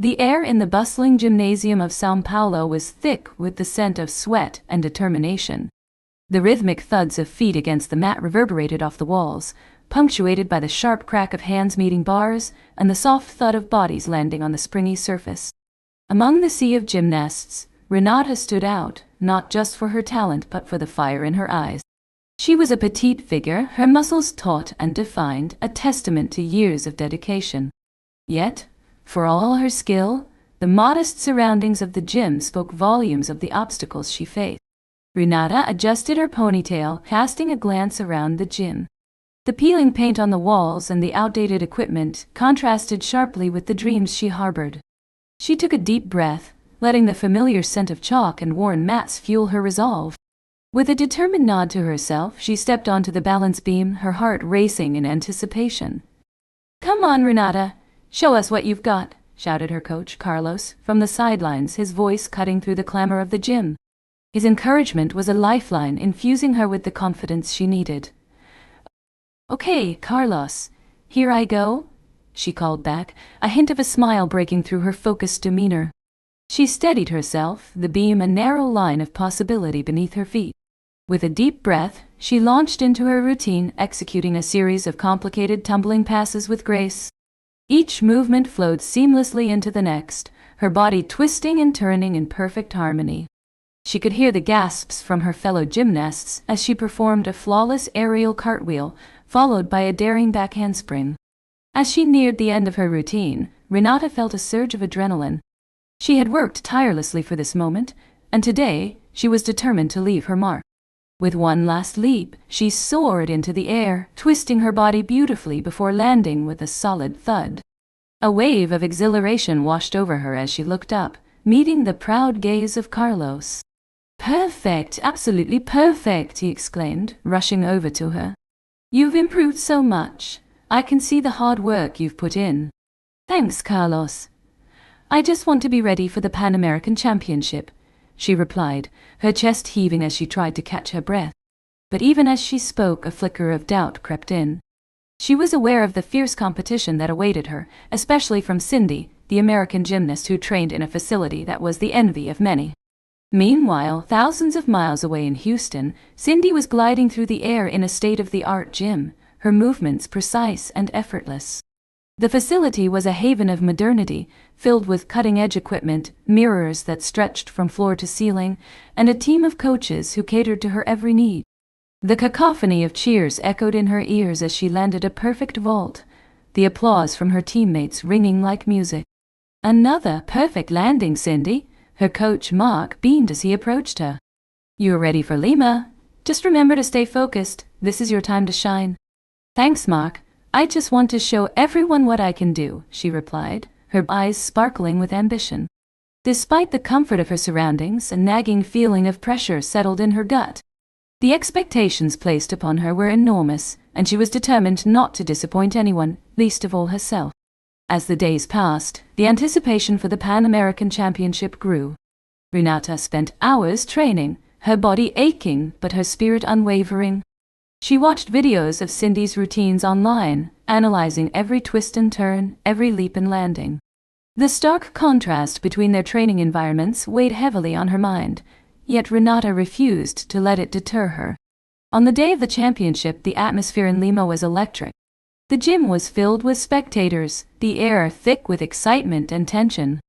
The air in the bustling gymnasium of São Paulo was thick with the scent of sweat and determination. The rhythmic thuds of feet against the mat reverberated off the walls, punctuated by the sharp crack of hands meeting bars and the soft thud of bodies landing on the springy surface. Among the sea of gymnasts, Renata stood out, not just for her talent but for the fire in her eyes. She was a petite figure, her muscles taut and defined, a testament to years of dedication. Yet, for all her skill, the modest surroundings of the gym spoke volumes of the obstacles she faced. Renata adjusted her ponytail, casting a glance around the gym. The peeling paint on the walls and the outdated equipment contrasted sharply with the dreams she harbored. She took a deep breath, letting the familiar scent of chalk and worn mats fuel her resolve. With a determined nod to herself, she stepped onto the balance beam, her heart racing in anticipation. "Come on, Renata, show us what you've got," shouted her coach, Carlos, from the sidelines, his voice cutting through the clamor of the gym. His encouragement was a lifeline, infusing her with the confidence she needed. "Okay, Carlos, here I go," she called back, a hint of a smile breaking through her focused demeanor. She steadied herself, the beam a narrow line of possibility beneath her feet. With a deep breath, she launched into her routine, executing a series of complicated tumbling passes with grace. Each movement flowed seamlessly into the next, her body twisting and turning in perfect harmony. She could hear the gasps from her fellow gymnasts as she performed a flawless aerial cartwheel, followed by a daring back handspring. As she neared the end of her routine, Renata felt a surge of adrenaline. She had worked tirelessly for this moment, and today she was determined to leave her mark. With one last leap, she soared into the air, twisting her body beautifully before landing with a solid thud. A wave of exhilaration washed over her as she looked up, meeting the proud gaze of Carlos. "Perfect, absolutely perfect," he exclaimed, rushing over to her. "You've improved so much. I can see the hard work you've put in." "Thanks, Carlos. I just want to be ready for the Pan American Championship," she replied, her chest heaving as she tried to catch her breath. But even as she spoke, a flicker of doubt crept in. She was aware of the fierce competition that awaited her, especially from Cindy, the American gymnast who trained in a facility that was the envy of many. Meanwhile, thousands of miles away in Houston, Cindy was gliding through the air in a state-of-the-art gym, her movements precise and effortless. The facility was a haven of modernity, filled with cutting-edge equipment, mirrors that stretched from floor to ceiling, and a team of coaches who catered to her every need. The cacophony of cheers echoed in her ears as she landed a perfect vault, the applause from her teammates ringing like music. "Another perfect landing, Cindy," her coach Mark beamed as he approached her. "You're ready for Lima. Just remember to stay focused. This is your time to shine." "Thanks, Mark. I just want to show everyone what I can do," she replied, her eyes sparkling with ambition. Despite the comfort of her surroundings, a nagging feeling of pressure settled in her gut. The expectations placed upon her were enormous, and she was determined not to disappoint anyone, least of all herself. As the days passed, the anticipation for the Pan American Championship grew. Renata spent hours training, her body aching but her spirit unwavering. She watched videos of Cindy's routines online, analyzing every twist and turn, every leap and landing. The stark contrast between their training environments weighed heavily on her mind, yet Renata refused to let it deter her. On the day of the championship, the atmosphere in Lima was electric. The gym was filled with spectators, the air thick with excitement and tension.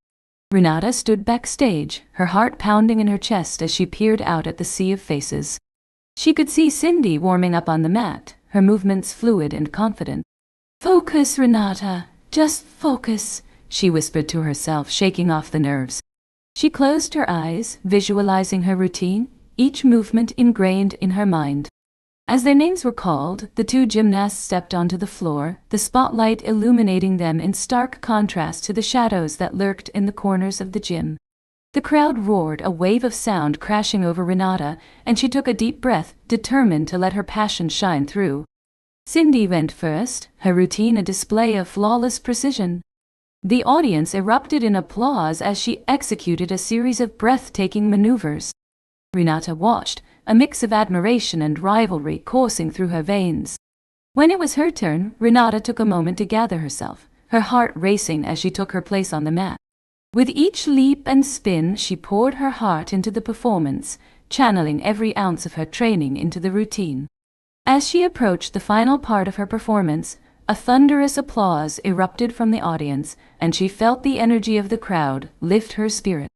Renata stood backstage, her heart pounding in her chest as she peered out at the sea of faces. She could see Cindy warming up on the mat, her movements fluid and confident. "Focus, Renata, just focus," she whispered to herself, shaking off the nerves. She closed her eyes, visualizing her routine, each movement ingrained in her mind. As their names were called, the two gymnasts stepped onto the floor, the spotlight illuminating them in stark contrast to the shadows that lurked in the corners of the gym. The crowd roared, a wave of sound crashing over Renata, and she took a deep breath, determined to let her passion shine through. Cindy went first, her routine a display of flawless precision. The audience erupted in applause as she executed a series of breathtaking maneuvers. Renata watched, a mix of admiration and rivalry coursing through her veins. When it was her turn, Renata took a moment to gather herself, her heart racing as she took her place on the mat. With each leap and spin, she poured her heart into the performance, channeling every ounce of her training into the routine. As she approached the final part of her performance, a thunderous applause erupted from the audience, and she felt the energy of the crowd lift her spirit.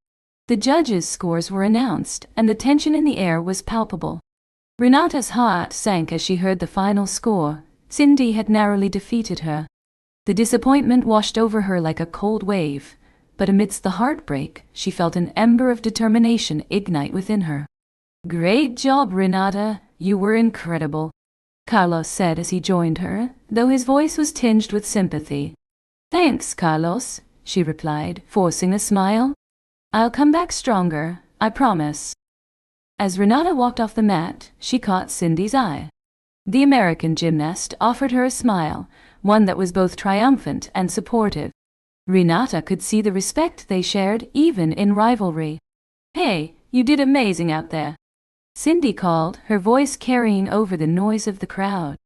The judges' scores were announced, and the tension in the air was palpable. Renata's heart sank as she heard the final score. Cindy had narrowly defeated her. The disappointment washed over her like a cold wave, but amidst the heartbreak, she felt an ember of determination ignite within her. "Great job, Renata. You were incredible," Carlos said as he joined her, though his voice was tinged with sympathy. "Thanks, Carlos," she replied, forcing a smile. "I'll come back stronger, I promise." As Renata walked off the mat, she caught Cindy's eye. The American gymnast offered her a smile, one that was both triumphant and supportive. Renata could see the respect they shared even in rivalry. "Hey, you did amazing out there," Cindy called, her voice carrying over the noise of the crowd.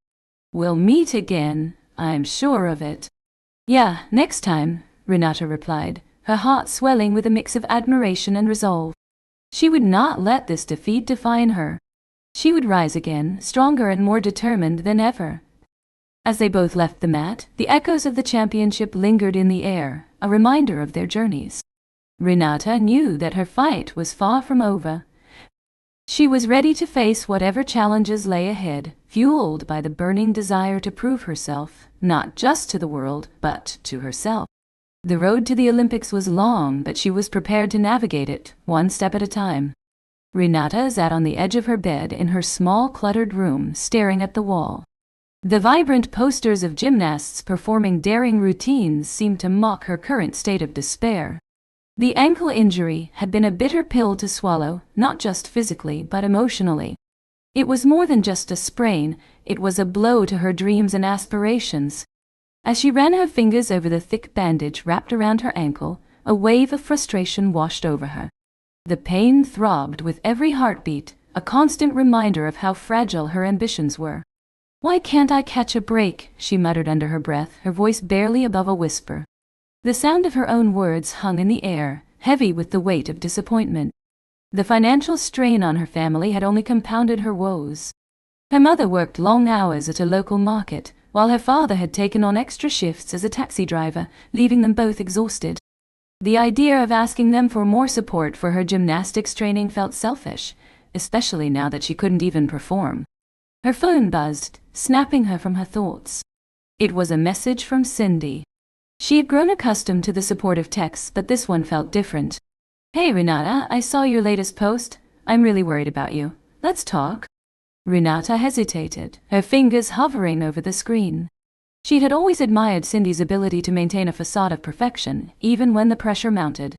"We'll meet again, I'm sure of it." "Yeah, next time," Renata replied, her heart swelling with a mix of admiration and resolve. She would not let this defeat define her. She would rise again, stronger and more determined than ever. As they both left the mat, the echoes of the championship lingered in the air, a reminder of their journeys. Renata knew that her fight was far from over. She was ready to face whatever challenges lay ahead, fueled by the burning desire to prove herself, not just to the world, but to herself. The road to the Olympics was long, but she was prepared to navigate it, one step at a time. Renata sat on the edge of her bed in her small, cluttered room, staring at the wall. The vibrant posters of gymnasts performing daring routines seemed to mock her current state of despair. The ankle injury had been a bitter pill to swallow, not just physically but emotionally. It was more than just a sprain, it was a blow to her dreams and aspirations. As she ran her fingers over the thick bandage wrapped around her ankle, a wave of frustration washed over her. The pain throbbed with every heartbeat, a constant reminder of how fragile her ambitions were. "Why can't I catch a break?" she muttered under her breath, her voice barely above a whisper. The sound of her own words hung in the air, heavy with the weight of disappointment. The financial strain on her family had only compounded her woes. Her mother worked long hours at a local market, while her father had taken on extra shifts as a taxi driver, leaving them both exhausted. The idea of asking them for more support for her gymnastics training felt selfish, especially now that she couldn't even perform. Her phone buzzed, snapping her from her thoughts. It was a message from Cindy. She had grown accustomed to the supportive texts, but this one felt different. "Hey Renata, I saw your latest post. I'm really worried about you. Let's talk." Renata hesitated, her fingers hovering over the screen. She had always admired Cindy's ability to maintain a facade of perfection, even when the pressure mounted.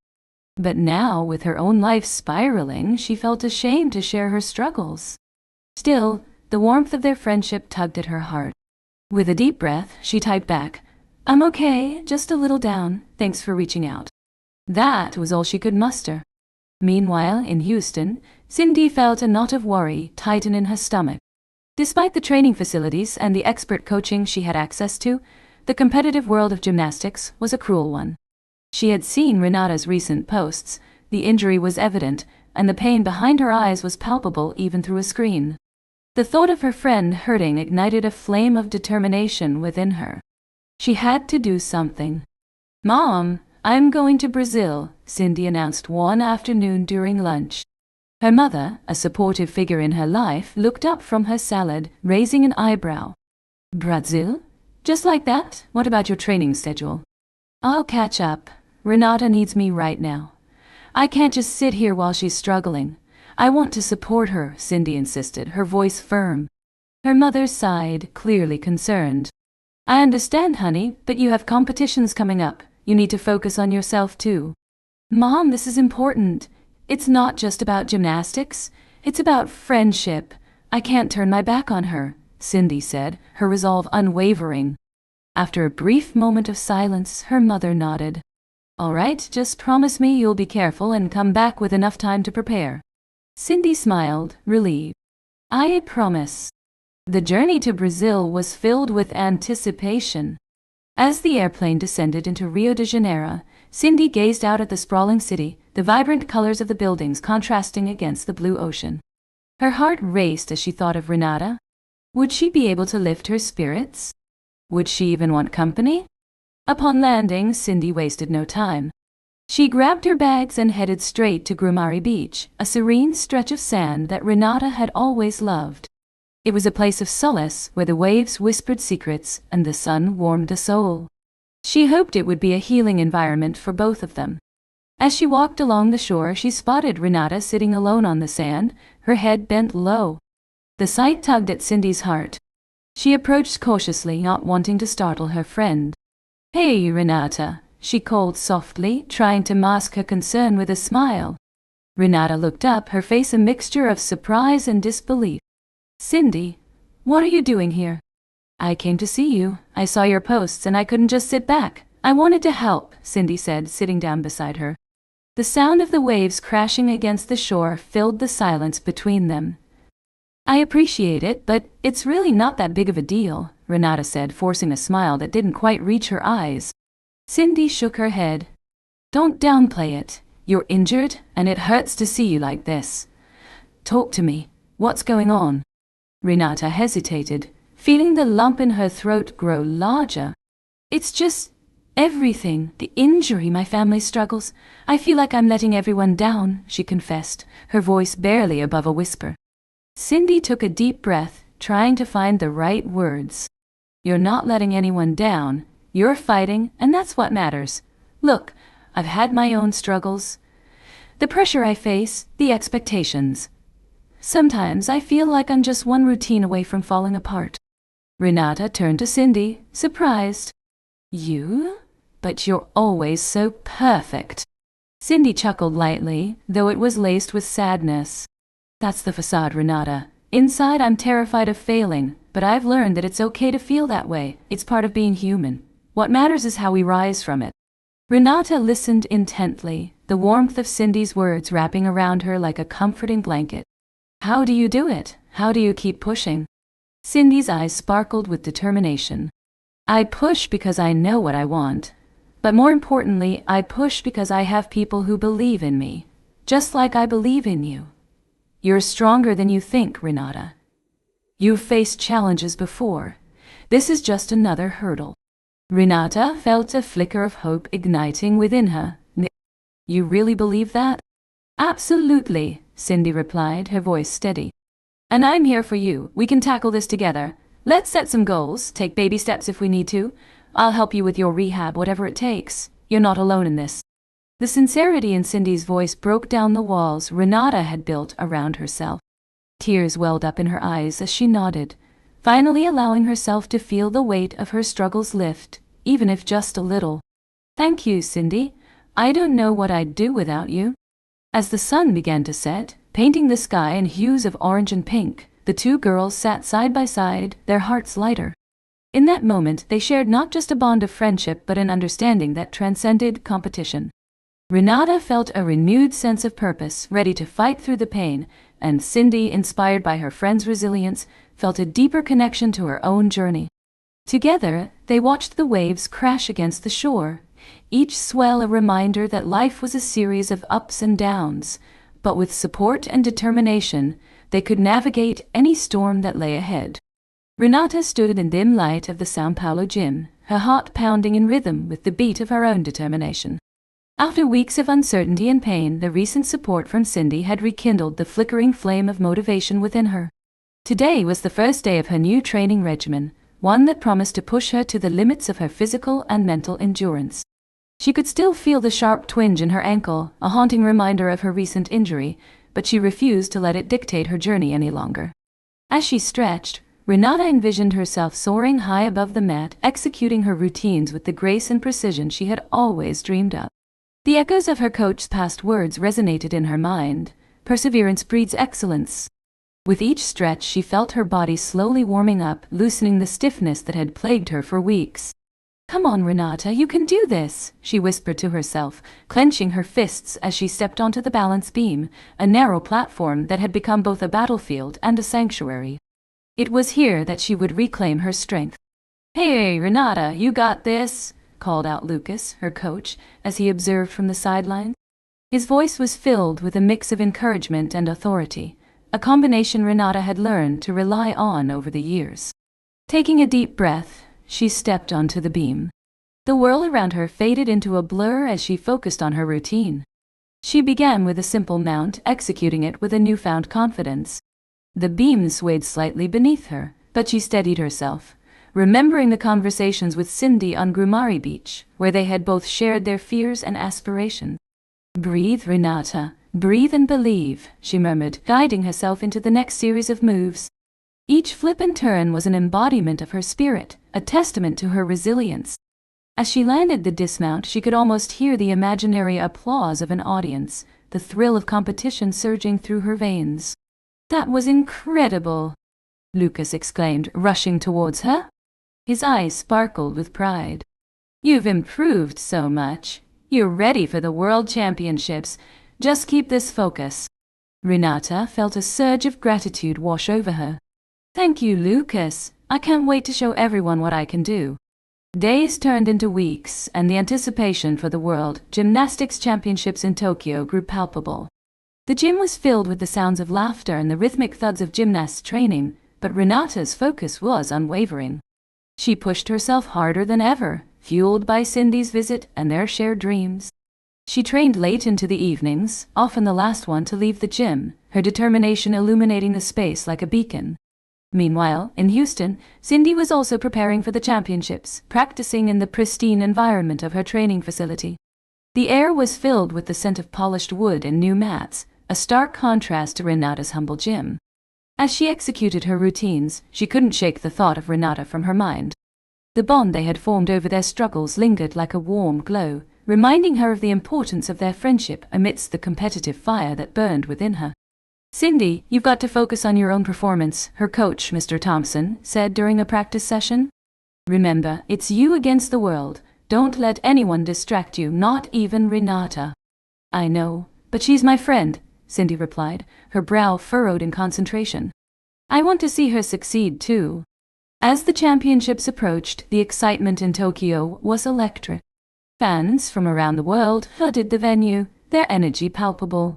But now, with her own life spiraling, she felt ashamed to share her struggles. Still, the warmth of their friendship tugged at her heart. With a deep breath, she typed back, "I'm okay, just a little down, thanks for reaching out." That was all she could muster. Meanwhile, in Houston, Cindy felt a knot of worry tighten in her stomach. Despite the training facilities and the expert coaching she had access to, the competitive world of gymnastics was a cruel one. She had seen Renata's recent posts, the injury was evident, and the pain behind her eyes was palpable even through a screen. The thought of her friend hurting ignited a flame of determination within her. She had to do something. "Mom, I'm going to Brazil," Cindy announced one afternoon during lunch. Her mother, a supportive figure in her life, looked up from her salad, raising an eyebrow. "Brazil? Just like that? What about your training schedule?" "I'll catch up. Renata needs me right now. I can't just sit here while she's struggling. I want to support her," Cindy insisted, her voice firm. Her mother sighed, clearly concerned. "I understand, honey, but you have competitions coming up. You need to focus on yourself too." "Mom, this is important. It's not just about gymnastics. It's about friendship. I can't turn my back on her," Cindy said, her resolve unwavering. After a brief moment of silence, her mother nodded. "All right, just promise me you'll be careful and come back with enough time to prepare." Cindy smiled, relieved. "I promise." The journey to Brazil was filled with anticipation. As the airplane descended into Rio de Janeiro, Cindy gazed out at the sprawling city, the vibrant colors of the buildings contrasting against the blue ocean. Her heart raced as she thought of Renata. Would she be able to lift her spirits? Would she even want company? Upon landing, Cindy wasted no time. She grabbed her bags and headed straight to Grumari Beach, a serene stretch of sand that Renata had always loved. It was a place of solace where the waves whispered secrets and the sun warmed the soul. She hoped it would be a healing environment for both of them. As she walked along the shore, she spotted Renata sitting alone on the sand, her head bent low. The sight tugged at Cindy's heart. She approached cautiously, not wanting to startle her friend. "Hey, Renata," she called softly, trying to mask her concern with a smile. Renata looked up, her face a mixture of surprise and disbelief. "Cindy, what are you doing here?" "I came to see you. I saw your posts and I couldn't just sit back. I wanted to help," Cindy said, sitting down beside her. The sound of the waves crashing against the shore filled the silence between them. "I appreciate it, but it's really not that big of a deal," Renata said, forcing a smile that didn't quite reach her eyes. Cindy shook her head. "Don't downplay it. You're injured, and it hurts to see you like this. Talk to me. What's going on?" Renata hesitated, feeling the lump in her throat grow larger. "It's just everything, the injury, my family struggles. I feel like I'm letting everyone down," she confessed, her voice barely above a whisper. Cindy took a deep breath, trying to find the right words. "You're not letting anyone down. You're fighting, and that's what matters. Look, I've had my own struggles. The pressure I face, the expectations. Sometimes I feel like I'm just one routine away from falling apart." Renata turned to Cindy, surprised. "You? But you're always so perfect." Cindy chuckled lightly, though it was laced with sadness. "That's the facade, Renata. Inside I'm terrified of failing, but I've learned that it's okay to feel that way. It's part of being human. What matters is how we rise from it." Renata listened intently, the warmth of Cindy's words wrapping around her like a comforting blanket. "How do you do it? How do you keep pushing?" Cindy's eyes sparkled with determination. "I push because I know what I want. But more importantly, I push because I have people who believe in me, just like I believe in you. You're stronger than you think, Renata. You've faced challenges before. This is just another hurdle." Renata felt a flicker of hope igniting within her. "You really believe that?" "Absolutely," Cindy replied, her voice steady. "And I'm here for you. We can tackle this together. Let's set some goals, take baby steps if we need to. I'll help you with your rehab, whatever it takes. You're not alone in this." The sincerity in Cindy's voice broke down the walls Renata had built around herself. Tears welled up in her eyes as she nodded, finally allowing herself to feel the weight of her struggles lift, even if just a little. "Thank you, Cindy. I don't know what I'd do without you." As the sun began to set, painting the sky in hues of orange and pink, the two girls sat side by side, their hearts lighter. In that moment, they shared not just a bond of friendship but an understanding that transcended competition. Renata felt a renewed sense of purpose, ready to fight through the pain, and Cindy, inspired by her friend's resilience, felt a deeper connection to her own journey. Together, they watched the waves crash against the shore, each swell a reminder that life was a series of ups and downs, but with support and determination, they could navigate any storm that lay ahead. Renata stood in the dim light of the São Paulo gym, her heart pounding in rhythm with the beat of her own determination. After weeks of uncertainty and pain, the recent support from Cindy had rekindled the flickering flame of motivation within her. Today was the first day of her new training regimen, one that promised to push her to the limits of her physical and mental endurance. She could still feel the sharp twinge in her ankle, a haunting reminder of her recent injury, but she refused to let it dictate her journey any longer. As she stretched, Renata envisioned herself soaring high above the mat, executing her routines with the grace and precision she had always dreamed of. The echoes of her coach's past words resonated in her mind. Perseverance breeds excellence. With each stretch, she felt her body slowly warming up, loosening the stiffness that had plagued her for weeks. "Come on, Renata, you can do this," she whispered to herself, clenching her fists as she stepped onto the balance beam, a narrow platform that had become both a battlefield and a sanctuary. It was here that she would reclaim her strength. "Hey, Renata, you got this. called out Lucas, her coach, as he observed from the sidelines. His voice was filled with a mix of encouragement and authority, a combination Renata had learned to rely on over the years. Taking a deep breath, she stepped onto the beam. The world around her faded into a blur as she focused on her routine. She began with a simple mount, executing it with a newfound confidence. The beam swayed slightly beneath her, but she steadied herself, remembering the conversations with Cindy on Grumari Beach, where they had both shared their fears and aspirations. "Breathe, Renata, breathe and believe," she murmured, guiding herself into the next series of moves. Each flip and turn was an embodiment of her spirit, a testament to her resilience. As she landed the dismount, she could almost hear the imaginary applause of an audience, the thrill of competition surging through her veins. "That was incredible!" Lucas exclaimed, rushing towards her. His eyes sparkled with pride. "You've improved so much. You're ready for the World Championships. Just keep this focus." Renata felt a surge of gratitude wash over her. "Thank you, Lucas. I can't wait to show everyone what I can do." Days turned into weeks, and the anticipation for the World Gymnastics Championships in Tokyo grew palpable. The gym was filled with the sounds of laughter and the rhythmic thuds of gymnasts training, but Renata's focus was unwavering. She pushed herself harder than ever, fueled by Cindy's visit and their shared dreams. She trained late into the evenings, often the last one to leave the gym, her determination illuminating the space like a beacon. Meanwhile, in Houston, Cindy was also preparing for the championships, practicing in the pristine environment of her training facility. The air was filled with the scent of polished wood and new mats, a stark contrast to Renata's humble gym. As she executed her routines, she couldn't shake the thought of Renata from her mind. The bond they had formed over their struggles lingered like a warm glow, reminding her of the importance of their friendship amidst the competitive fire that burned within her. "Cindy, you've got to focus on your own performance," her coach, Mr. Thompson, said during a practice session. "Remember, it's you against the world. Don't let anyone distract you, not even Renata." "I know, but she's my friend," Cindy replied, her brow furrowed in concentration. "I want to see her succeed, too." As the championships approached, the excitement in Tokyo was electric. Fans from around the world flooded the venue, their energy palpable.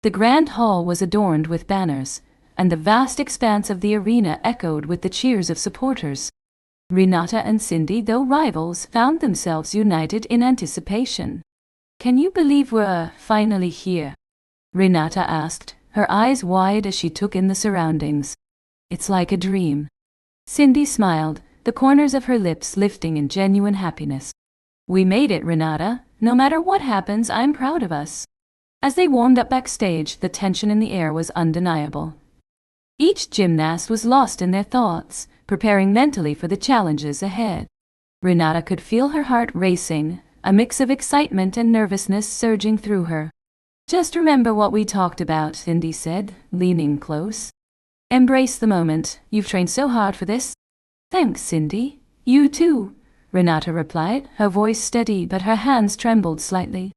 The grand hall was adorned with banners, and the vast expanse of the arena echoed with the cheers of supporters. Renata and Cindy, though rivals, found themselves united in anticipation. "Can you believe we're finally here?" Renata asked, her eyes wide as she took in the surroundings. "It's like a dream." Cindy smiled, the corners of her lips lifting in genuine happiness. "We made it, Renata. No matter what happens, I'm proud of us." As they warmed up backstage, the tension in the air was undeniable. Each gymnast was lost in their thoughts, preparing mentally for the challenges ahead. Renata could feel her heart racing, a mix of excitement and nervousness surging through her. "Just remember what we talked about," Cindy said, leaning close. "Embrace the moment. You've trained so hard for this." "Thanks, Cindy. You too," Renata replied, her voice steady but her hands trembled slightly.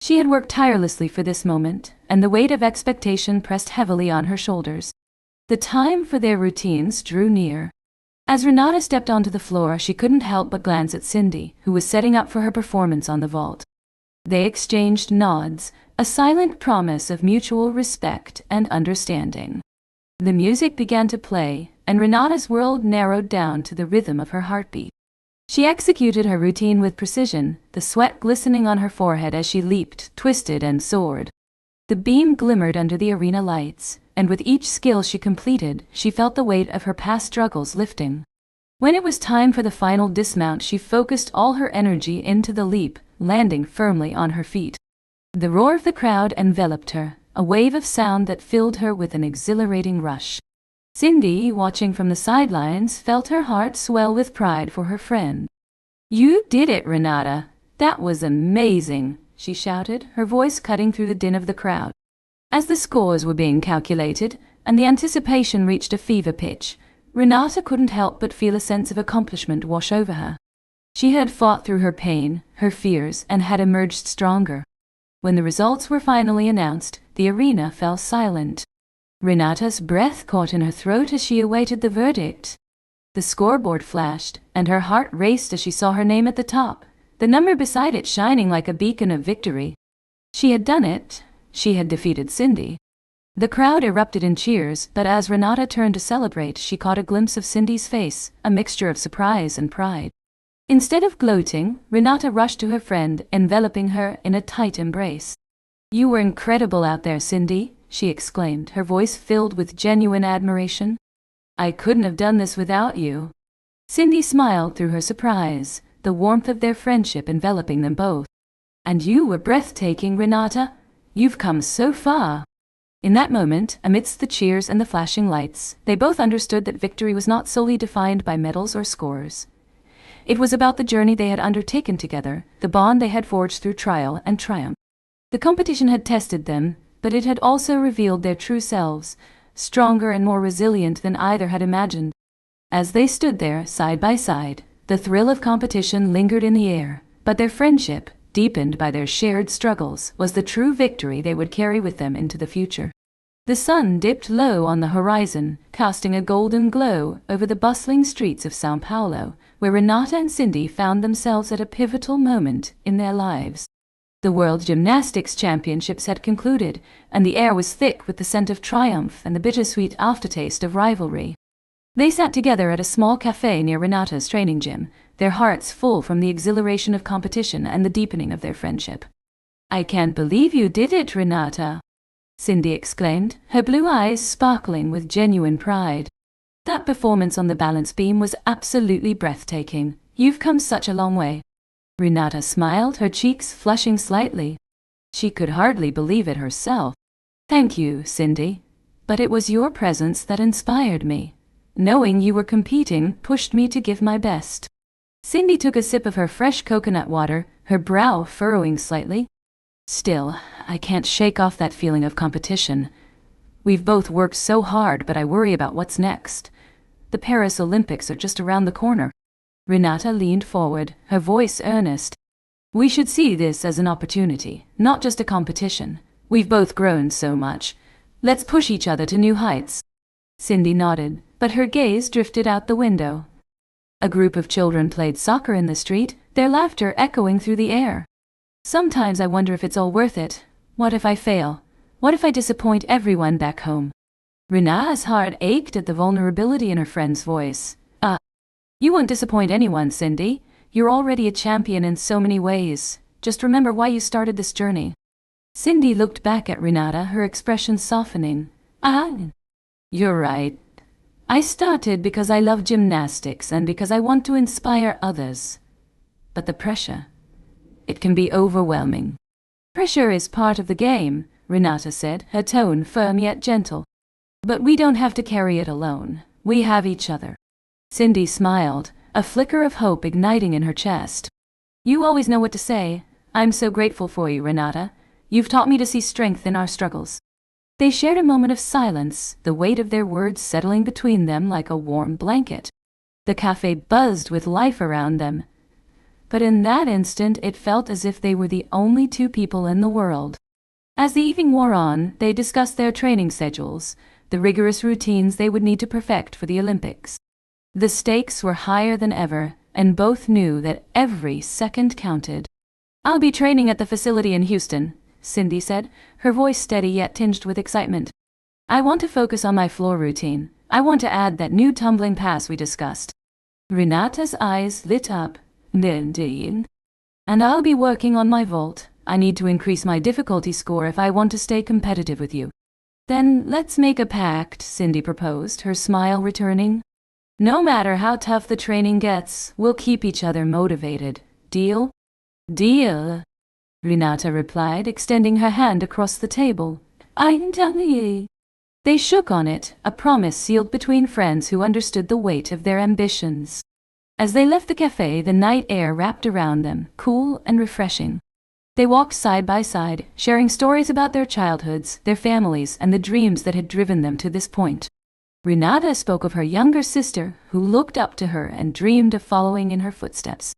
She had worked tirelessly for this moment, and the weight of expectation pressed heavily on her shoulders. The time for their routines drew near. As Renata stepped onto the floor, she couldn't help but glance at Cindy, who was setting up for her performance on the vault. They exchanged nods, a silent promise of mutual respect and understanding. The music began to play, and Renata's world narrowed down to the rhythm of her heartbeat. She executed her routine with precision, the sweat glistening on her forehead as she leaped, twisted, and soared. The beam glimmered under the arena lights, and with each skill she completed, she felt the weight of her past struggles lifting. When it was time for the final dismount, she focused all her energy into the leap, landing firmly on her feet. The roar of the crowd enveloped her, a wave of sound that filled her with an exhilarating rush. Cindy, watching from the sidelines, felt her heart swell with pride for her friend. "You did it, Renata. That was amazing," she shouted, her voice cutting through the din of the crowd. As the scores were being calculated, and the anticipation reached a fever pitch, Renata couldn't help but feel a sense of accomplishment wash over her. She had fought through her pain, her fears, and had emerged stronger. When the results were finally announced, the arena fell silent. Renata's breath caught in her throat as she awaited the verdict. The scoreboard flashed, and her heart raced as she saw her name at the top, the number beside it shining like a beacon of victory. She had done it. She had defeated Cindy. The crowd erupted in cheers, but as Renata turned to celebrate, she caught a glimpse of Cindy's face, a mixture of surprise and pride. Instead of gloating, Renata rushed to her friend, enveloping her in a tight embrace. "You were incredible out there, Cindy," she exclaimed, her voice filled with genuine admiration. "I couldn't have done this without you." Cindy smiled through her surprise, the warmth of their friendship enveloping them both. "And you were breathtaking, Renata. You've come so far." In that moment, amidst the cheers and the flashing lights, they both understood that victory was not solely defined by medals or scores. It was about the journey they had undertaken together, the bond they had forged through trial and triumph. The competition had tested them, but it had also revealed their true selves, stronger and more resilient than either had imagined. As they stood there, side by side, the thrill of competition lingered in the air, but their friendship, deepened by their shared struggles, was the true victory they would carry with them into the future. The sun dipped low on the horizon, casting a golden glow over the bustling streets of São Paulo, where Renata and Cindy found themselves at a pivotal moment in their lives. The World Gymnastics Championships had concluded, and the air was thick with the scent of triumph and the bittersweet aftertaste of rivalry. They sat together at a small cafe near Renata's training gym, their hearts full from the exhilaration of competition and the deepening of their friendship. "I can't believe you did it, Renata," Cindy exclaimed, her blue eyes sparkling with genuine pride. "That performance on the balance beam was absolutely breathtaking. You've come such a long way." Renata smiled, her cheeks flushing slightly. She could hardly believe it herself. "Thank you, Cindy. But it was your presence that inspired me. Knowing you were competing pushed me to give my best." Cindy took a sip of her fresh coconut water, her brow furrowing slightly. "Still, I can't shake off that feeling of competition. We've both worked so hard, but I worry about what's next. The Paris Olympics are just around the corner." Renata leaned forward, her voice earnest. "We should see this as an opportunity, not just a competition. We've both grown so much. Let's push each other to new heights." Cindy nodded, but her gaze drifted out the window. A group of children played soccer in the street, their laughter echoing through the air. "Sometimes I wonder if it's all worth it. What if I fail? What if I disappoint everyone back home?" Renata's heart ached at the vulnerability in her friend's voice. You won't disappoint anyone, Cindy. You're already a champion in so many ways. Just remember why you started this journey." Cindy looked back at Renata, her expression softening. You're right. I started because I love gymnastics and because I want to inspire others. But the pressure, it can be overwhelming." "Pressure is part of the game," Renata said, her tone firm yet gentle. "But we don't have to carry it alone. We have each other." Cindy smiled, a flicker of hope igniting in her chest. "You always know what to say. I'm so grateful for you, Renata. You've taught me to see strength in our struggles." They shared a moment of silence, the weight of their words settling between them like a warm blanket. The cafe buzzed with life around them. But in that instant it felt as if they were the only two people in the world. As the evening wore on, they discussed their training schedules, the rigorous routines they would need to perfect for the Olympics. The stakes were higher than ever, and both knew that every second counted. "I'll be training at the facility in Houston," Cindy said, her voice steady yet tinged with excitement. "I want to focus on my floor routine. I want to add that new tumbling pass we discussed." Renata's eyes lit up. "Indeed. And I'll be working on my vault. I need to increase my difficulty score if I want to stay competitive with you." "Then let's make a pact," Cindy proposed, her smile returning. "No matter how tough the training gets, we'll keep each other motivated. Deal?" "Deal," Renata replied, extending her hand across the table. "I'm telling you." They shook on it, a promise sealed between friends who understood the weight of their ambitions. As they left the cafe, the night air wrapped around them, cool and refreshing. They walked side by side, sharing stories about their childhoods, their families, and the dreams that had driven them to this point. Renata spoke of her younger sister, who looked up to her and dreamed of following in her footsteps.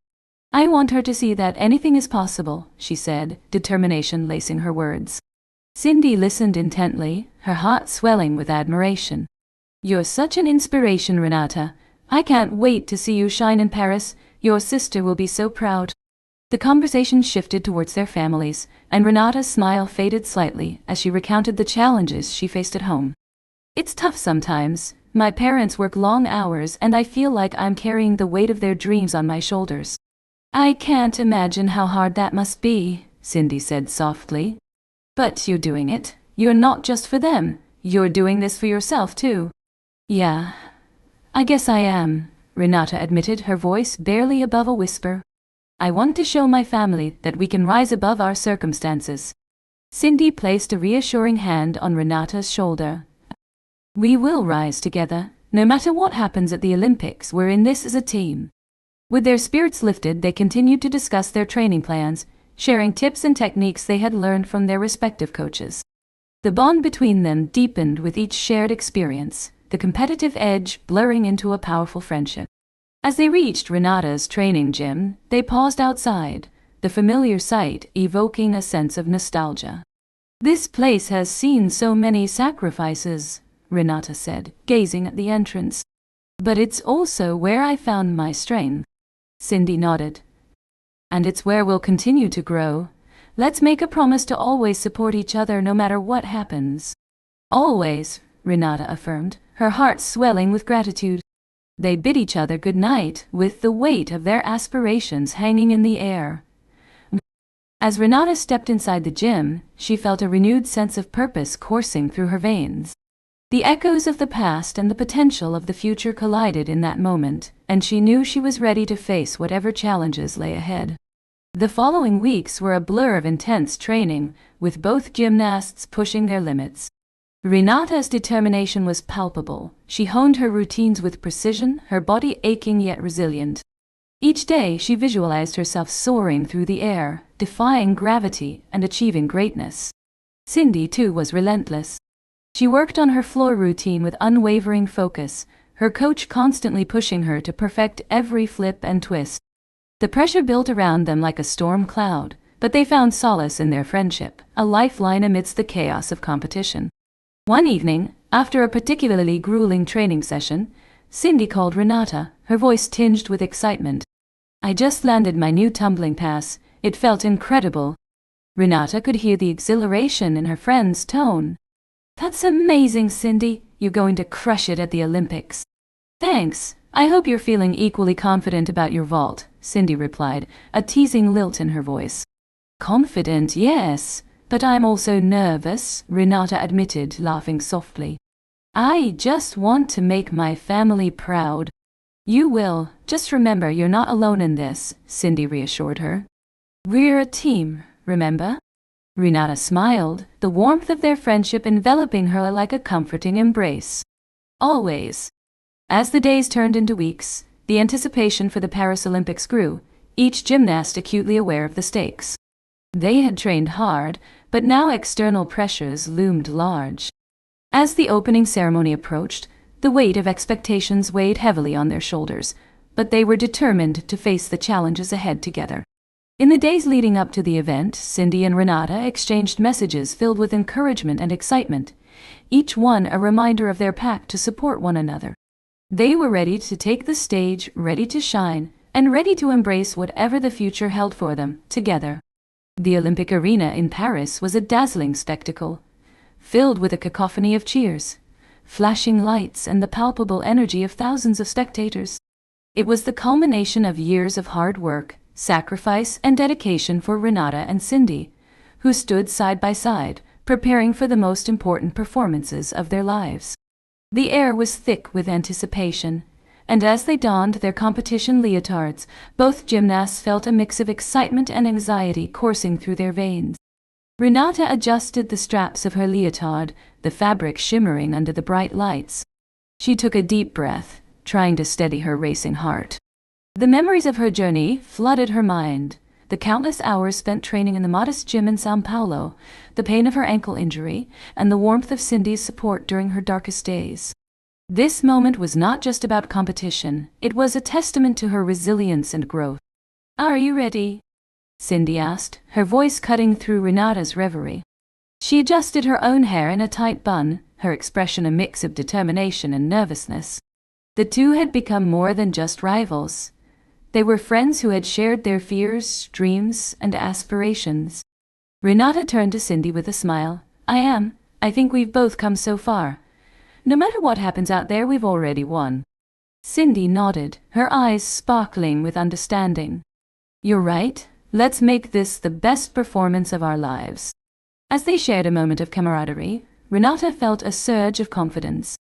"I want her to see that anything is possible," she said, determination lacing her words. Cindy listened intently, her heart swelling with admiration. "You're such an inspiration, Renata. I can't wait to see you shine in Paris. Your sister will be so proud." The conversation shifted towards their families, and Renata's smile faded slightly as she recounted the challenges she faced at home. It's tough sometimes. My parents work long hours and I feel like I'm carrying the weight of their dreams on my shoulders. I can't imagine how hard that must be, Cindy said softly. But you're doing it. You're not just for them. You're doing this for yourself too. Yeah, I guess I am, Renata admitted, her voice barely above a whisper. I want to show my family that we can rise above our circumstances. Cindy placed a reassuring hand on Renata's shoulder. We will rise together. No matter what happens at the Olympics, we're in this as a team. With their spirits lifted, they continued to discuss their training plans, sharing tips and techniques they had learned from their respective coaches. The bond between them deepened with each shared experience, the competitive edge blurring into a powerful friendship. As they reached Renata's training gym, they paused outside, the familiar sight evoking a sense of nostalgia. This place has seen so many sacrifices, Renata said, gazing at the entrance. But it's also where I found my strength. Cindy nodded. And it's where we'll continue to grow. Let's make a promise to always support each other no matter what happens. Always, Renata affirmed, her heart swelling with gratitude. They bid each other good night, with the weight of their aspirations hanging in the air. As Renata stepped inside the gym, she felt a renewed sense of purpose coursing through her veins. The echoes of the past and the potential of the future collided in that moment, and she knew she was ready to face whatever challenges lay ahead. The following weeks were a blur of intense training, with both gymnasts pushing their limits. Renata's determination was palpable. She honed her routines with precision, her body aching yet resilient. Each day she visualized herself soaring through the air, defying gravity and achieving greatness. Cindy, too, was relentless. She worked on her floor routine with unwavering focus, her coach constantly pushing her to perfect every flip and twist. The pressure built around them like a storm cloud, but they found solace in their friendship, a lifeline amidst the chaos of competition. One evening, after a particularly grueling training session, Cindy called Renata, her voice tinged with excitement. I just landed my new tumbling pass. It felt incredible. Renata could hear the exhilaration in her friend's tone. That's amazing, Cindy. You're going to crush it at the Olympics. Thanks. I hope you're feeling equally confident about your vault, Cindy replied, a teasing lilt in her voice. Confident, yes. But I'm also nervous, Renata admitted, laughing softly. I just want to make my family proud. You will. Just remember you're not alone in this, Cindy reassured her. We're a team, remember? Renata smiled, the warmth of their friendship enveloping her like a comforting embrace. Always. As the days turned into weeks, the anticipation for the Paris Olympics grew, each gymnast acutely aware of the stakes. They had trained hard, but now external pressures loomed large. As the opening ceremony approached, the weight of expectations weighed heavily on their shoulders, but they were determined to face the challenges ahead together. In the days leading up to the event, Cindy and Renata exchanged messages filled with encouragement and excitement, each one a reminder of their pact to support one another. They were ready to take the stage, ready to shine, and ready to embrace whatever the future held for them, together. The Olympic arena in Paris was a dazzling spectacle, filled with a cacophony of cheers, flashing lights, and the palpable energy of thousands of spectators. It was the culmination of years of hard work, sacrifice, and dedication for Renata and Cindy, who stood side by side, preparing for the most important performances of their lives. The air was thick with anticipation, and as they donned their competition leotards, both gymnasts felt a mix of excitement and anxiety coursing through their veins. Renata adjusted the straps of her leotard, the fabric shimmering under the bright lights. She took a deep breath, trying to steady her racing heart. The memories of her journey flooded her mind, the countless hours spent training in the modest gym in São Paulo, the pain of her ankle injury, and the warmth of Cindy's support during her darkest days. This moment was not just about competition, it was a testament to her resilience and growth. Are you ready? Cindy asked, her voice cutting through Renata's reverie. She adjusted her own hair in a tight bun, her expression a mix of determination and nervousness. The two had become more than just rivals. They were friends who had shared their fears, dreams, and aspirations. Renata turned to Cindy with a smile. I think we've both come so far. No matter what happens out there, we've already won. Cindy nodded, her eyes sparkling with understanding. You're right. Let's make this the best performance of our lives. As they shared a moment of camaraderie, Renata felt a surge of confidence.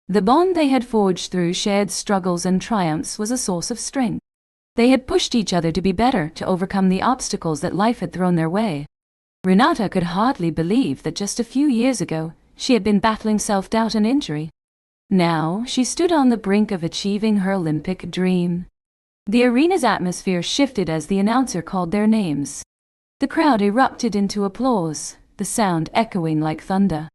The bond they had forged through shared struggles and triumphs was a source of strength. They had pushed each other to be better, to overcome the obstacles that life had thrown their way. Renata could hardly believe that just a few years ago, she had been battling self-doubt and injury. Now, she stood on the brink of achieving her Olympic dream. The arena's atmosphere shifted as the announcer called their names. The crowd erupted into applause, the sound echoing like thunder.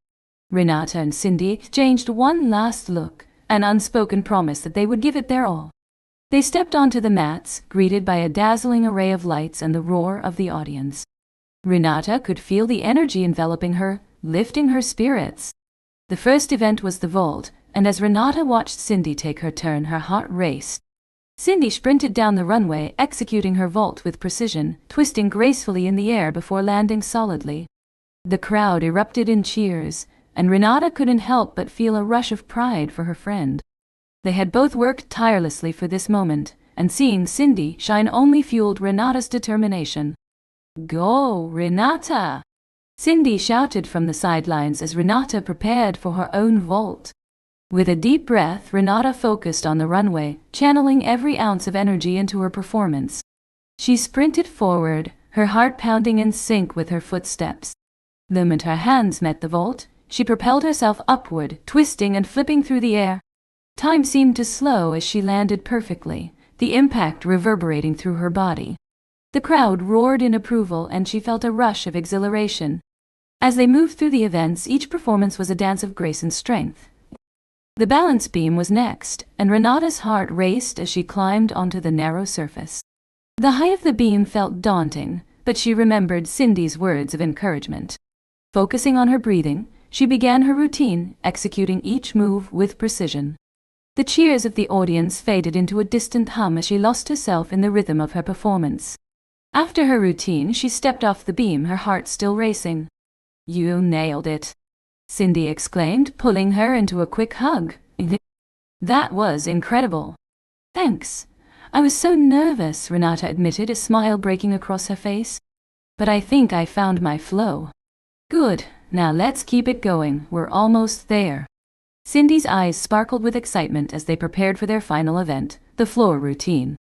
Renata and Cindy exchanged one last look, an unspoken promise that they would give it their all. They stepped onto the mats, greeted by a dazzling array of lights and the roar of the audience. Renata could feel the energy enveloping her, lifting her spirits. The first event was the vault, and as Renata watched Cindy take her turn, her heart raced. Cindy sprinted down the runway, executing her vault with precision, twisting gracefully in the air before landing solidly. The crowd erupted in cheers, and Renata couldn't help but feel a rush of pride for her friend. They had both worked tirelessly for this moment, and seeing Cindy shine only fueled Renata's determination. Go, Renata! Cindy shouted from the sidelines as Renata prepared for her own vault. With a deep breath, Renata focused on the runway, channeling every ounce of energy into her performance. She sprinted forward, her heart pounding in sync with her footsteps. The moment her hands met the vault, she propelled herself upward, twisting and flipping through the air. Time seemed to slow as she landed perfectly, the impact reverberating through her body. The crowd roared in approval, and she felt a rush of exhilaration. As they moved through the events, each performance was a dance of grace and strength. The balance beam was next, and Renata's heart raced as she climbed onto the narrow surface. The height of the beam felt daunting, but she remembered Cindy's words of encouragement. Focusing on her breathing, she began her routine, executing each move with precision. The cheers of the audience faded into a distant hum as she lost herself in the rhythm of her performance. After her routine, she stepped off the beam, her heart still racing. You nailed it, Cindy exclaimed, pulling her into a quick hug. That was incredible. Thanks. I was so nervous, Renata admitted, a smile breaking across her face. But I think I found my flow. Good. Now let's keep it going. We're almost there. Cindy's eyes sparkled with excitement as they prepared for their final event, the floor routine.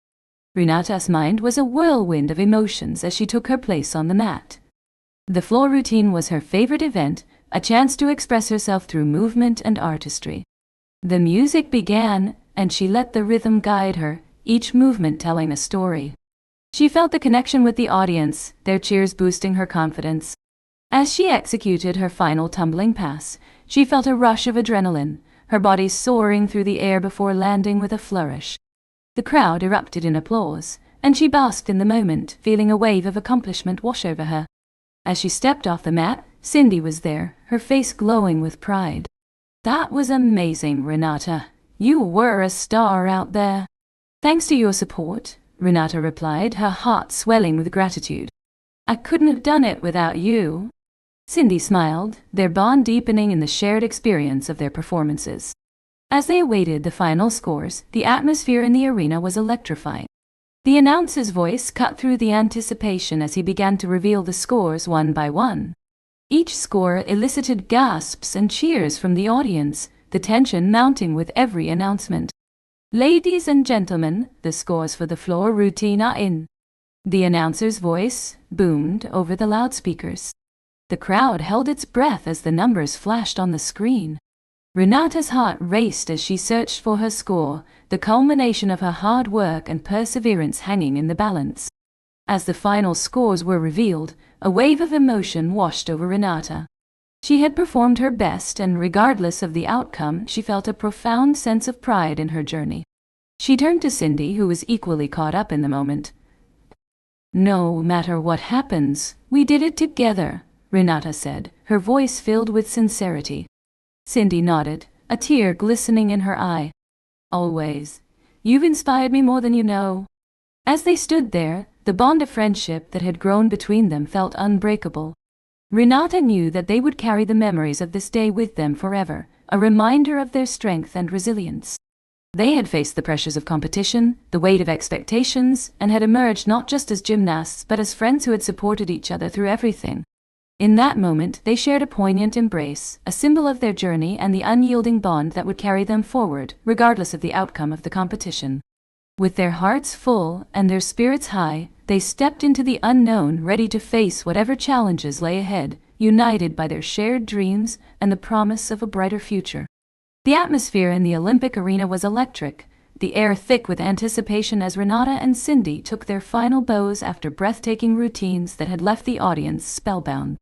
Renata's mind was a whirlwind of emotions as she took her place on the mat. The floor routine was her favorite event, a chance to express herself through movement and artistry. The music began, and she let the rhythm guide her, each movement telling a story. She felt the connection with the audience, their cheers boosting her confidence. As she executed her final tumbling pass, she felt a rush of adrenaline, her body soaring through the air before landing with a flourish. The crowd erupted in applause, and she basked in the moment, feeling a wave of accomplishment wash over her. As she stepped off the mat, Cindy was there, her face glowing with pride. That was amazing, Renata. You were a star out there. Thanks to your support, Renata replied, her heart swelling with gratitude. I couldn't have done it without you. Cindy smiled, their bond deepening in the shared experience of their performances. As they awaited the final scores, the atmosphere in the arena was electrifying. The announcer's voice cut through the anticipation as he began to reveal the scores one by one. Each score elicited gasps and cheers from the audience, the tension mounting with every announcement. Ladies and gentlemen, the scores for the floor routine are in. The announcer's voice boomed over the loudspeakers. The crowd held its breath as the numbers flashed on the screen. Renata's heart raced as she searched for her score, the culmination of her hard work and perseverance hanging in the balance. As the final scores were revealed, a wave of emotion washed over Renata. She had performed her best, and regardless of the outcome, she felt a profound sense of pride in her journey. She turned to Cindy, who was equally caught up in the moment. No matter what happens, we did it together, Renata said, her voice filled with sincerity. Cindy nodded, a tear glistening in her eye. Always. You've inspired me more than you know. As they stood there, the bond of friendship that had grown between them felt unbreakable. Renata knew that they would carry the memories of this day with them forever, a reminder of their strength and resilience. They had faced the pressures of competition, the weight of expectations, and had emerged not just as gymnasts but as friends who had supported each other through everything. In that moment, they shared a poignant embrace, a symbol of their journey and the unyielding bond that would carry them forward, regardless of the outcome of the competition. With their hearts full and their spirits high, they stepped into the unknown, ready to face whatever challenges lay ahead, united by their shared dreams and the promise of a brighter future. The atmosphere in the Olympic arena was electric, the air thick with anticipation as Renata and Cindy took their final bows after breathtaking routines that had left the audience spellbound.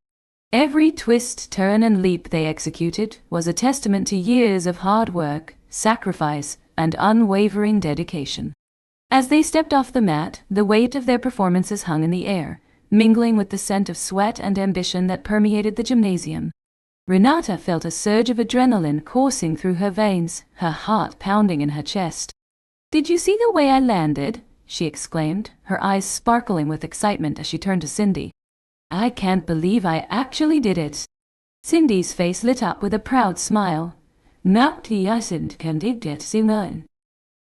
Every twist, turn, and leap they executed was a testament to years of hard work, sacrifice, and unwavering dedication. As they stepped off the mat, the weight of their performances hung in the air, mingling with the scent of sweat and ambition that permeated the gymnasium. Renata felt a surge of adrenaline coursing through her veins, her heart pounding in her chest. "Did you see the way I landed?" she exclaimed, her eyes sparkling with excitement as she turned to Cindy. "I can't believe I actually did it." Cindy's face lit up with a proud smile.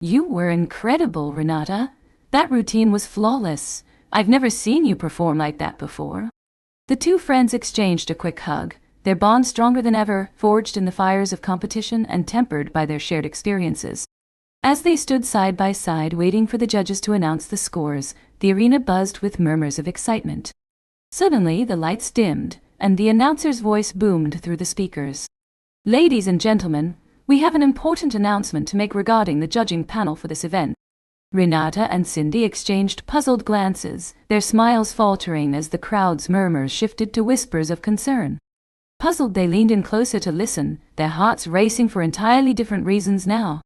"You were incredible, Renata. That routine was flawless. I've never seen you perform like that before." The two friends exchanged a quick hug, their bond stronger than ever, forged in the fires of competition and tempered by their shared experiences. As they stood side by side waiting for the judges to announce the scores, the arena buzzed with murmurs of excitement. Suddenly, the lights dimmed, and the announcer's voice boomed through the speakers. "Ladies and gentlemen, we have an important announcement to make regarding the judging panel for this event." Renata and Cindy exchanged puzzled glances, their smiles faltering as the crowd's murmurs shifted to whispers of concern. Puzzled, they leaned in closer to listen, their hearts racing for entirely different reasons now.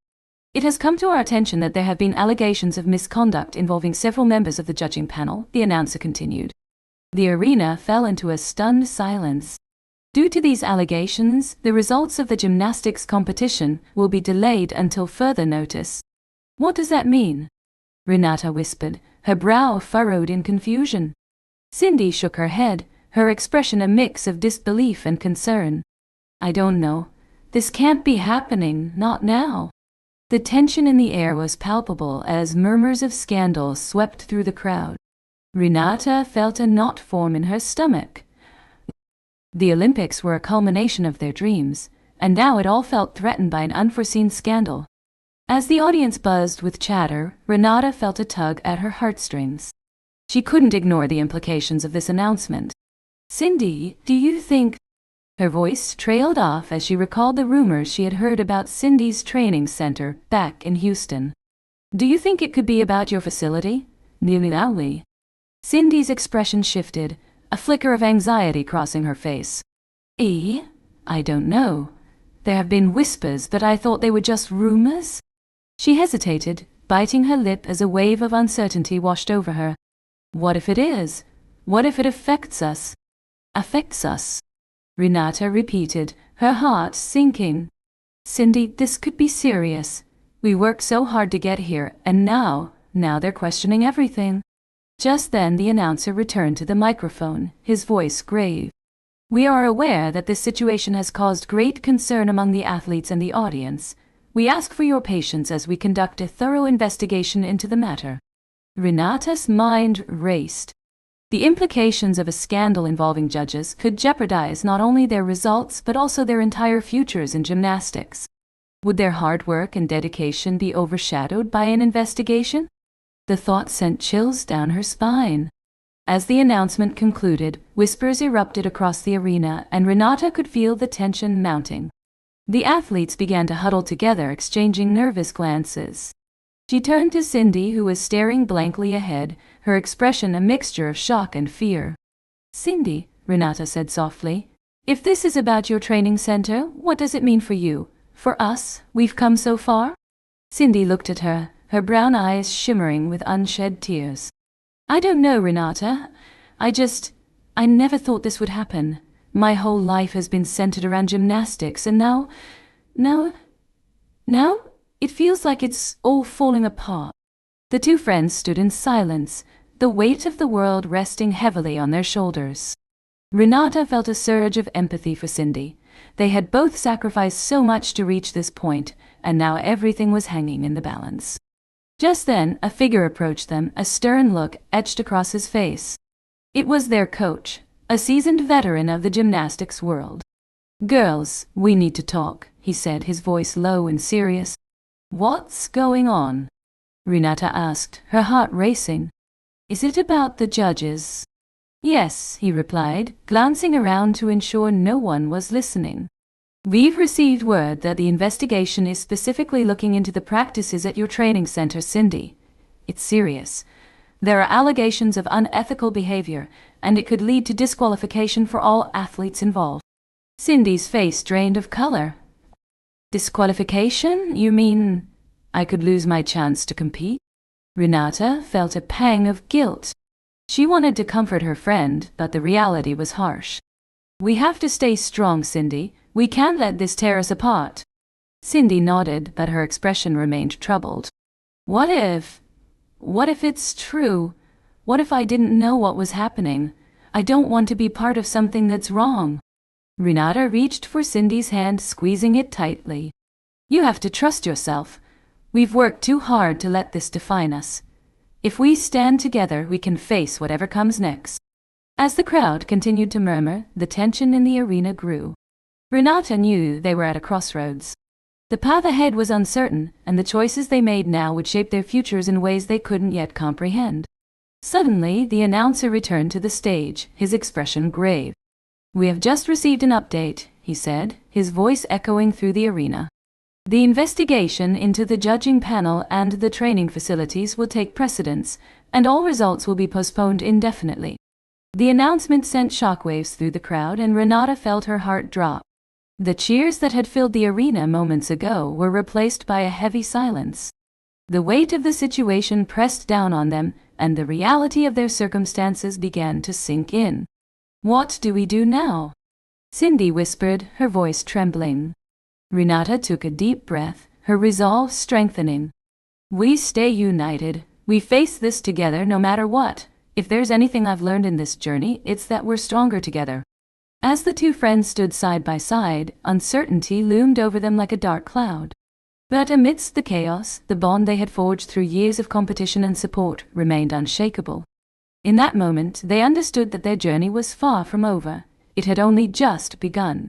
"It has come to our attention that there have been allegations of misconduct involving several members of the judging panel," the announcer continued. The arena fell into a stunned silence. Due to these allegations, the results of the gymnastics competition will be delayed until further notice. "What does that mean?" Renata whispered, her brow furrowed in confusion. Cindy shook her head, her expression a mix of disbelief and concern. "I don't know. This can't be happening, not now." The tension in the air was palpable as murmurs of scandal swept through the crowd. Renata felt a knot form in her stomach. The Olympics were a culmination of their dreams, and now it all felt threatened by an unforeseen scandal. As the audience buzzed with chatter, Renata felt a tug at her heartstrings. She couldn't ignore the implications of this announcement. "Cindy, do you think—" Her voice trailed off as she recalled the rumors she had heard about Cindy's training center back in Houston. "Do you think it could be about your facility?" Millionaire. Cindy's expression shifted, a flicker of anxiety crossing her face. I don't know. There have been whispers, but I thought they were just rumors." She hesitated, biting her lip as a wave of uncertainty washed over her. "What if it is? What if it affects us?" "Affects us?" Renata repeated, her heart sinking. "Cindy, this could be serious. We worked so hard to get here, and now they're questioning everything." Just then the announcer returned to the microphone, his voice grave. "We are aware that this situation has caused great concern among the athletes and the audience. We ask for your patience as we conduct a thorough investigation into the matter." Renata's mind raced. The implications of a scandal involving judges could jeopardize not only their results but also their entire futures in gymnastics. Would their hard work and dedication be overshadowed by an investigation? The thought sent chills down her spine. As the announcement concluded, whispers erupted across the arena, and Renata could feel the tension mounting. The athletes began to huddle together, exchanging nervous glances. She turned to Cindy, who was staring blankly ahead, her expression a mixture of shock and fear. "Cindy," Renata said softly, "if this is about your training center, what does it mean for you? For us, we've come so far?" Cindy looked at her, her brown eyes shimmering with unshed tears. "I don't know, Renata. I never thought this would happen. My whole life has been centered around gymnastics, and now it feels like it's all falling apart." The two friends stood in silence, the weight of the world resting heavily on their shoulders. Renata felt a surge of empathy for Cindy. They had both sacrificed so much to reach this point, and now everything was hanging in the balance. Just then, a figure approached them, a stern look etched across his face. It was their coach, a seasoned veteran of the gymnastics world. "Girls, we need to talk," he said, his voice low and serious. "What's going on?" Renata asked, her heart racing. "Is it about the judges?" "Yes," he replied, glancing around to ensure no one was listening. "We've received word that the investigation is specifically looking into the practices at your training center, Cindy. It's serious. There are allegations of unethical behavior, and it could lead to disqualification for all athletes involved." Cindy's face drained of color. "Disqualification? You mean I could lose my chance to compete?" Renata felt a pang of guilt. She wanted to comfort her friend, but the reality was harsh. "We have to stay strong, Cindy. We can't let this tear us apart." Cindy nodded, but her expression remained troubled. What if it's true? What if I didn't know what was happening? I don't want to be part of something that's wrong." Renata reached for Cindy's hand, squeezing it tightly. "You have to trust yourself. We've worked too hard to let this define us. If we stand together, we can face whatever comes next." As the crowd continued to murmur, the tension in the arena grew. Renata knew they were at a crossroads. The path ahead was uncertain, and the choices they made now would shape their futures in ways they couldn't yet comprehend. Suddenly, the announcer returned to the stage, his expression grave. "We have just received an update," he said, his voice echoing through the arena. "The investigation into the judging panel and the training facilities will take precedence, and all results will be postponed indefinitely." The announcement sent shockwaves through the crowd, and Renata felt her heart drop. The cheers that had filled the arena moments ago were replaced by a heavy silence. The weight of the situation pressed down on them, and the reality of their circumstances began to sink in. "What do we do now?" Cindy whispered, her voice trembling. Renata took a deep breath, her resolve strengthening. "We stay united. We face this together no matter what. If there's anything I've learned in this journey, it's that we're stronger together." As the two friends stood side by side, uncertainty loomed over them like a dark cloud. But amidst the chaos, the bond they had forged through years of competition and support remained unshakable. In that moment, they understood that their journey was far from over. It had only just begun.